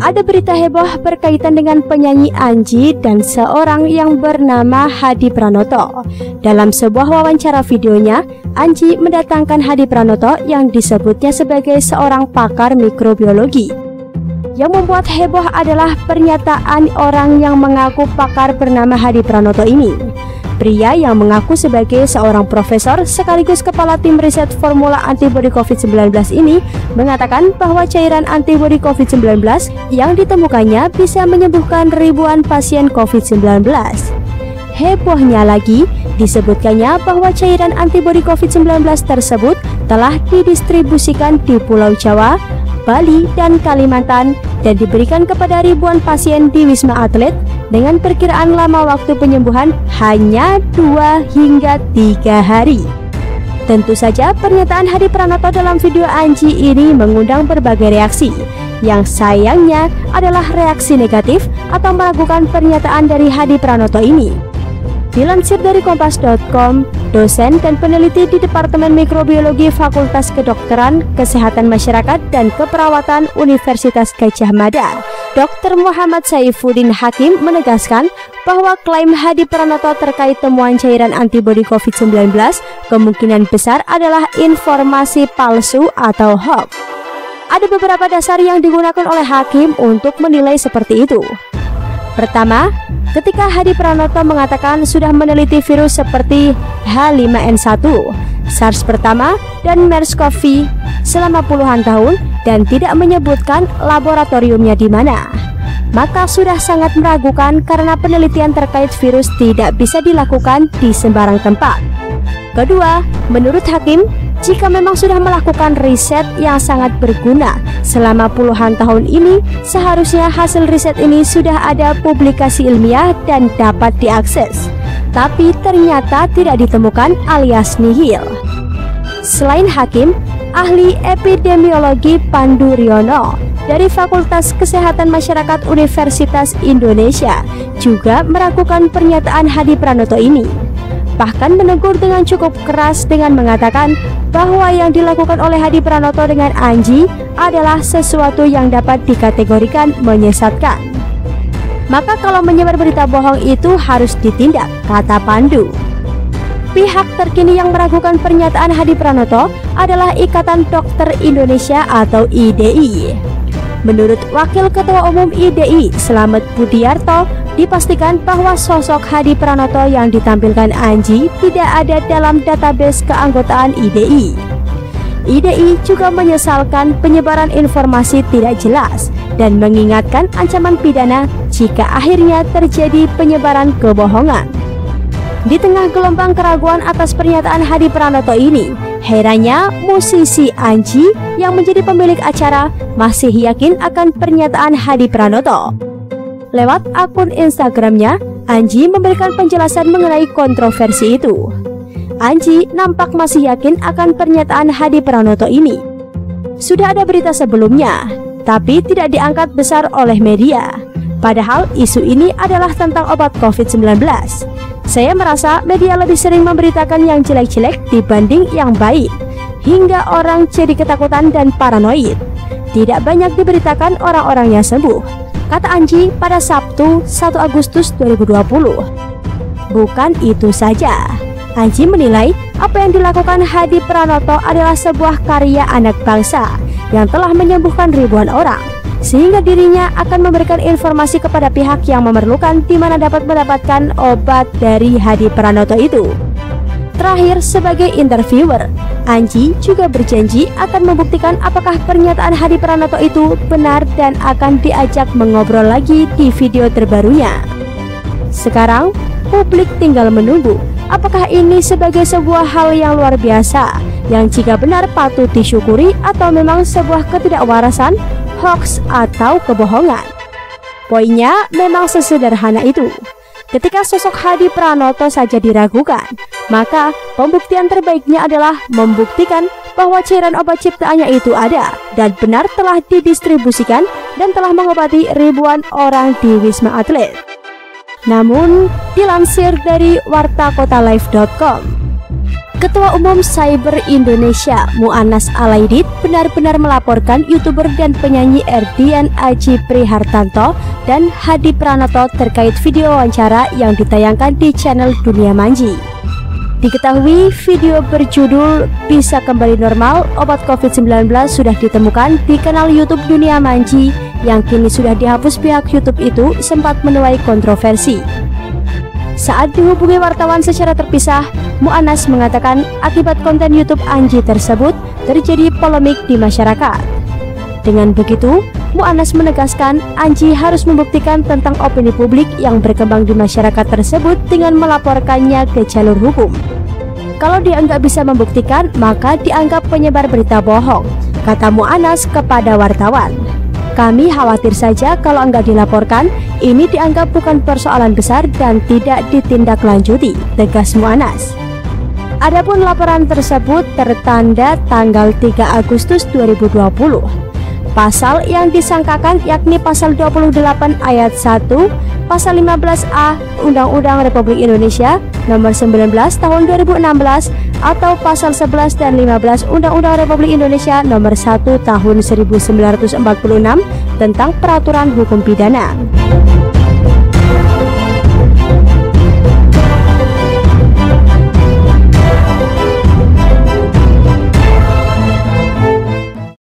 Ada berita heboh berkaitan dengan penyanyi Anji dan seorang yang bernama Hadi Pranoto. Dalam sebuah wawancara videonya, Anji mendatangkan Hadi Pranoto yang disebutnya sebagai seorang pakar mikrobiologi. Yang membuat heboh adalah pernyataan orang yang mengaku pakar bernama Hadi Pranoto ini. Pria yang mengaku sebagai seorang profesor sekaligus kepala tim riset formula antibodi COVID-19 ini mengatakan bahwa cairan antibodi COVID-19 yang ditemukannya bisa menyembuhkan ribuan pasien COVID-19. Hebohnya lagi, disebutkannya bahwa cairan antibodi COVID-19 tersebut telah didistribusikan di Pulau Jawa, Bali, dan Kalimantan dan diberikan kepada ribuan pasien di Wisma Atlet dengan perkiraan lama waktu penyembuhan hanya 2 hingga 3 hari. Tentu saja pernyataan Hadi Pranoto dalam video Anji ini mengundang berbagai reaksi, yang sayangnya adalah reaksi negatif atau meragukan pernyataan dari Hadi Pranoto ini. Dilansir dari kompas.com, dosen dan peneliti di Departemen Mikrobiologi Fakultas Kedokteran, Kesehatan Masyarakat dan Keperawatan Universitas Gadjah Mada, Dr. Muhammad Saifuddin Hakim menegaskan bahwa klaim Hadi Pranoto terkait temuan cairan antibodi COVID-19 kemungkinan besar adalah informasi palsu atau hoax. Ada beberapa dasar yang digunakan oleh Hakim untuk menilai seperti itu. Pertama, ketika Hadi Pranoto mengatakan sudah meneliti virus seperti H5N1, SARS pertama, dan MERS-CoV selama puluhan tahun dan tidak menyebutkan laboratoriumnya di mana, maka sudah sangat meragukan karena penelitian terkait virus tidak bisa dilakukan di sembarang tempat. Kedua, menurut Hakim, jika memang sudah melakukan riset yang sangat berguna selama puluhan tahun ini, seharusnya hasil riset ini sudah ada publikasi ilmiah dan dapat diakses. Tapi ternyata tidak ditemukan alias nihil. Selain Hakim, ahli epidemiologi Pandu Riono dari Fakultas Kesehatan Masyarakat Universitas Indonesia juga meragukan pernyataan Hadi Pranoto ini. Bahkan menegur dengan cukup keras dengan mengatakan bahwa yang dilakukan oleh Hadi Pranoto dengan Anji adalah sesuatu yang dapat dikategorikan menyesatkan. Maka kalau menyebar berita bohong itu harus ditindak, kata Pandu. Pihak terkini yang meragukan pernyataan Hadi Pranoto adalah Ikatan Dokter Indonesia atau IDI. Menurut Wakil Ketua Umum IDI, Slamet Budiarto, dipastikan bahwa sosok Hadi Pranoto yang ditampilkan Anji tidak ada dalam database keanggotaan IDI. IDI juga menyesalkan penyebaran informasi tidak jelas dan mengingatkan ancaman pidana jika akhirnya terjadi penyebaran kebohongan. Di tengah gelombang keraguan atas pernyataan Hadi Pranoto ini, herannya musisi Anji yang menjadi pemilik acara masih yakin akan pernyataan Hadi Pranoto. Lewat akun Instagramnya, Anji memberikan penjelasan mengenai kontroversi itu. Anji nampak masih yakin akan pernyataan Hadi Pranoto ini. Sudah ada berita sebelumnya, tapi tidak diangkat besar oleh media. Padahal isu ini adalah tentang obat COVID-19. Saya merasa media lebih sering memberitakan yang jelek-jelek dibanding yang baik, hingga orang jadi ketakutan dan paranoid. Tidak banyak diberitakan orang-orang yang sembuh, kata Anji pada Sabtu 1 Agustus 2020. Bukan itu saja, Anji menilai apa yang dilakukan Hadi Pranoto adalah sebuah karya anak bangsa yang telah menyembuhkan ribuan orang, sehingga dirinya akan memberikan informasi kepada pihak yang memerlukan di mana dapat mendapatkan obat dari Hadi Pranoto itu. Terakhir, sebagai interviewer, Anji juga berjanji akan membuktikan apakah pernyataan Hadi Pranoto itu benar dan akan diajak mengobrol lagi di video terbarunya. Sekarang, publik tinggal menunggu apakah ini sebagai sebuah hal yang luar biasa yang jika benar patut disyukuri atau memang sebuah ketidakwarasan, hoax atau kebohongan. Poinnya memang sesederhana itu. Ketika sosok Hadi Pranoto saja diragukan, maka pembuktian terbaiknya adalah membuktikan bahwa cairan obat ciptaannya itu ada dan benar telah didistribusikan dan telah mengobati ribuan orang di Wisma Atlet. Namun, dilansir dari wartakotalive.com, Ketua Umum Cyber Indonesia Mu'annas Alaidit benar-benar melaporkan YouTuber dan penyanyi Erdian Aji Prihartanto dan Hadi Pranoto terkait video wawancara yang ditayangkan di channel Dunia Manji. Diketahui video berjudul "Bisa Kembali Normal, Obat COVID-19" sudah ditemukan di kanal YouTube Dunia Manji yang kini sudah dihapus pihak YouTube itu sempat menuai kontroversi. Saat dihubungi wartawan secara terpisah, Mu'annas mengatakan akibat konten YouTube Anji tersebut terjadi polemik di masyarakat. Dengan begitu, Mu'annas menegaskan Anji harus membuktikan tentang opini publik yang berkembang di masyarakat tersebut dengan melaporkannya ke jalur hukum. Kalau dia nggak bisa membuktikan, maka dianggap penyebar berita bohong, kata Mu'annas kepada wartawan. Kami khawatir saja kalau enggak dilaporkan, ini dianggap bukan persoalan besar dan tidak ditindaklanjuti, tegas Mu'annas. Adapun laporan tersebut tertanda tanggal 3 Agustus 2020. Pasal yang disangkakan yakni pasal 28 ayat 1, pasal 15A Undang-Undang Republik Indonesia nomor 19 tahun 2016 atau pasal 11 dan 15 Undang-Undang Republik Indonesia nomor 1 tahun 1946 tentang peraturan hukum pidana.